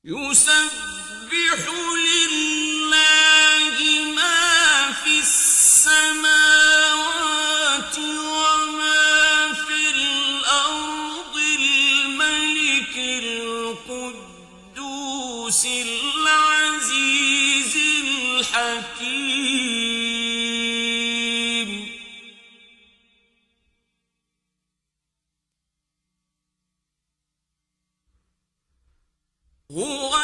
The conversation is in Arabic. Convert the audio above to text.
يسبح لله ما في السماوات وما في الأرض الملك القدوس العزيز الحكيم هو